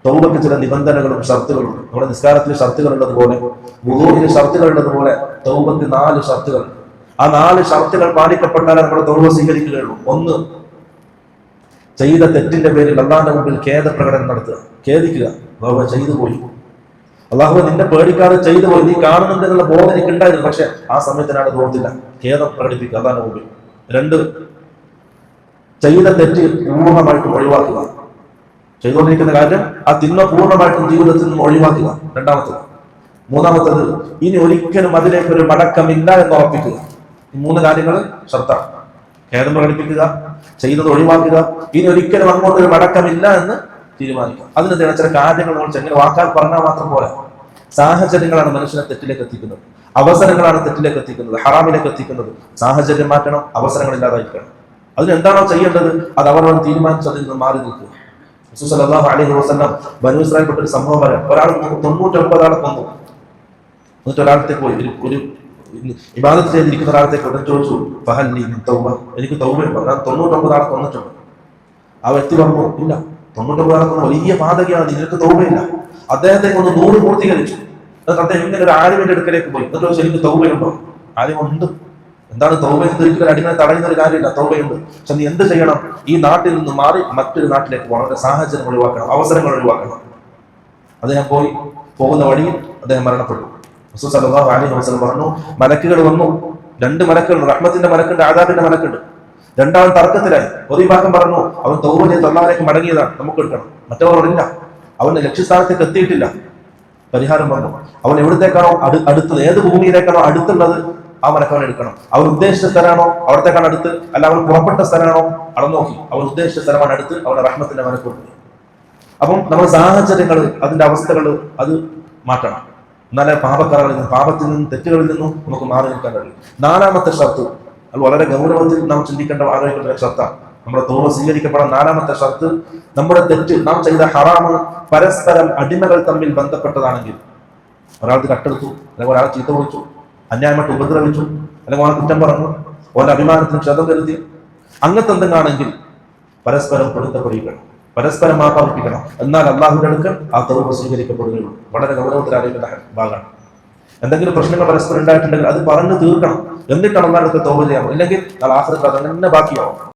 തൗബക്ക് ചില നിബന്ധനകളും ഷർത്തുകളുണ്ട്. നമ്മുടെ നിസ്കാരത്തിൽ ഷർത്തുകളുള്ളതുപോലെ, വുളൂഇന് ഷർത്തുകളുള്ളതുപോലെ തൗബക്ക് 4 ഷർത്തുകൾ. ആ 4 ഷർത്തുകൾ പാലിക്കപ്പെട്ടാലേ നമ്മുടെ തൗബ സ്വീകരിക്കുകയുള്ളൂ. ഒന്ന്, ചെയ്ത തെറ്റിന്റെ പേരിൽ അള്ളാഹിന്റെ മുമ്പിൽ ഖേദപ്രകടനം നടത്തുക, ഖേദിക്കുക. അല്ലാഹുവേ ചെയ്തു പോയി, അള്ളാഹുവേ നിന്നെ പേടിക്കാതെ ചെയ്തു പോയി, നീ കാണുന്നുണ്ടെന്നുള്ള ബോധം എനിക്ക് ഉണ്ടായിരുന്നു, പക്ഷെ ആ സമയത്തിനാണ് തോന്നില്ല, ഖേദം പ്രകടിപ്പിക്കുക അള്ളാഹിന്റെ മുമ്പിൽ. 2, ചെയ്ത തെറ്റ് പൂർണ്ണമായിട്ടും ഒഴിവാക്കുക. ചെയ്തുകൊണ്ടിരിക്കുന്ന കാര്യം ആ തിന്മ പൂർണ്ണമായിട്ടും ജീവിതത്തിൽ നിന്നും ഒഴിവാക്കുക. 2. 3, ഇനി ഒരിക്കലും അതിലേക്കൊരു മടക്കമില്ല എന്ന് ഉറപ്പിക്കുക. ഈ 3 കാര്യങ്ങൾ ഷർത്താണ്. ഖേദം പ്രകടിപ്പിക്കുക, ചെയ്തത് ഒഴിവാക്കുക, ഇനി ഒരിക്കലും അങ്ങോട്ടൊരു മടക്കമില്ല എന്ന് തീരുമാനിക്കുക. അതിന് ചില കാര്യങ്ങൾ നമ്മൾ ചെങ്ങനെ വാക്കാൽ പറഞ്ഞാൽ മാത്രം പോലെ. സാഹചര്യങ്ങളാണ് മനുഷ്യനെ തെറ്റിലേക്ക് എത്തിക്കുന്നത്, അവസരങ്ങളാണ് തെറ്റിലേക്ക് എത്തിക്കുന്നത്, ഹറാമിലേക്ക് എത്തിക്കുന്നത്. സാഹചര്യം മാറ്റണം, അവസരങ്ങൾ ഇല്ലാതായിരിക്കണം. അതിനെന്താണോ ചെയ്യേണ്ടത് അത് അവർ തീരുമാനിച്ചതിൽ നിന്ന് മാറി നിൽക്കുക. റസൂൽ സല്ലല്ലാഹു അലൈഹി വസല്ലം ബനൂ ഇസ്രായേൽ ഒരു സംഭവം പറയാം. ഒരാൾ 99 ആളെ കൊന്നു. എന്നിട്ട് ഒരാളത്തെ പോയി ഒരു ഇബാദത്ത് ചെയ്തിരിക്കുന്ന ഒരാളത്തെ ചോദിച്ചു, ഫഹൽ ലീ മിൻ തൗബ, എനിക്ക് തൗബയുണ്ടോ? ഞാൻ 99 ആളെ കൊന്നിട്ടുണ്ട്. ആ വ്യക്തി പറഞ്ഞു, ഇല്ല, 99 ആളെ കൊന്ന വലിയ പാതകയാണ്, നിനക്ക് തൗബയില്ല. അദ്ദേഹത്തെ ഒന്ന് 100 പൂർത്തീകരിച്ചു. എന്നിട്ട് അദ്ദേഹം ഇങ്ങനെ ഒരു ആലിമിന്റെ അടുക്കലേക്ക് പോയി. എന്നിട്ട് ചോദിച്ചു, എനിക്ക് തൗബയുണ്ടോ? ആലിം ഉണ്ട്. എന്താണ് തൗബ? ഒരിക്കലും അടിമനെ തടയുന്ന ഒരു കാര്യമില്ല, തൗബയുണ്ട്. പക്ഷെ നീ എന്ത് ചെയ്യണം? ഈ നാട്ടിൽ നിന്ന് മാറി മറ്റൊരു നാട്ടിലേക്ക് പോകണം, സാഹചര്യം ഒഴിവാക്കണം, അവസരങ്ങൾ ഒഴിവാക്കണം. അദ്ദേഹം പോകുന്ന വഴിയിൽ അദ്ദേഹം മരണപ്പെട്ടു. റസൂൽ സല്ലല്ലാഹു അലൈഹി വസല്ലം പറഞ്ഞു, മലക്കുകൾ വന്നു. 2 മലക്കുണ്ട്, റഹ്മത്തിന്റെ മലക്കുണ്ട്, ആദാബിന്റെ മലക്കുണ്ട്. രണ്ടാമൻ തർക്കത്തിലായി. ഒരു വിഭാഗം പറഞ്ഞു, അവൻ തൗബ ചെയ്ത് അല്ലാഹുവിലേക്ക് മടങ്ങിയതാണ്, നമുക്ക് എടുക്കണം. മറ്റവർ ഇല്ല, അവന്റെ ലക്ഷ്യസ്ഥാനത്തേക്ക് എത്തിയിട്ടില്ല. പരിഹാരം പറഞ്ഞു, അവൻ എവിടത്തേക്കാണോ അടുത്തത്, ഏത് ഭൂമിയിലേക്കാണോ അടുത്തുള്ളത് ആ മലക്കവൻ എടുക്കണം. അവൻ ഉദ്ദേശിച്ച സ്ഥലമാണോ അവിടത്തേക്കാണ് അടുത്ത്, അല്ല അവൻ പുറപ്പെട്ട സ്ഥലമാണോ അളന്നു നോക്കി, അവൻ ഉദ്ദേശിച്ച സ്ഥലമാണ് അടുത്ത്, അവന്റെ റഹ്മത്തിന്റെ മലക്കുണ്ട്. അപ്പം നമ്മുടെ സാഹചര്യങ്ങൾ, അതിന്റെ അവസ്ഥകൾ അത് മാറ്റണം. എന്നാലേ പാപക്കറകളിൽ നിന്നും, പാപത്തിൽ നിന്നും, തെറ്റുകളിൽ നിന്നും നമുക്ക് മാറി നിൽക്കാൻ കഴിയും. 4ാമത്തെ ഷർത്ത്, അത് വളരെ ഗൗരവത്തിൽ നാം ചിന്തിക്കേണ്ട ആലോചിക്കേണ്ട ഒരു ഷർത്താണ്. നമ്മുടെ തൗബ സ്വീകരിക്കപ്പെടാൻ 4ാമത്തെ ഷർത്ത്, നമ്മുടെ തെറ്റ്, നാം ചെയ്ത ഹറാമ് പരസ്പരം അടിമകൾ തമ്മിൽ ബന്ധപ്പെട്ടതാണെങ്കിൽ, ഒരാൾക്ക് കട്ടെടുത്തു, അല്ലെങ്കിൽ ഒരാൾ ചീത്ത വിളിച്ചു, അന്യായമായിട്ട് ഉപദ്രവിച്ചു, അല്ലെങ്കിൽ ഓനെ കുറ്റം പറഞ്ഞു, ഓന്റെ അഭിമാനത്തിന് ക്ഷതം കരുതി, അങ്ങനത്തെ എന്തെങ്കിലാണെങ്കിൽ പരസ്പരം പൊരുത്തപ്പെടുകയാണ്, പരസ്പരം മാപ്പാർപ്പിക്കണം. എന്നാൽ അള്ളാഹുവിന്റെ അടുക്കൽ ആ തൗബ സ്വീകരിക്കപ്പെടുകയുള്ളൂ. വളരെ ഗൗരവത്തിൽ അറിയുന്ന ഭാഗമാണ്. എന്തെങ്കിലും പ്രശ്നങ്ങൾ പരസ്പരം ഉണ്ടായിട്ടുണ്ടെങ്കിൽ അത് പറഞ്ഞു തീർക്കണം, എന്നിട്ടാണ് അള്ളാഹുവിന്റെ അടുക്കൽ തൗബ ചെയ്യാം. ഇല്ലെങ്കിൽ ആഖിറത്തിൽ അതങ്ങനെ ബാക്കിയാവും.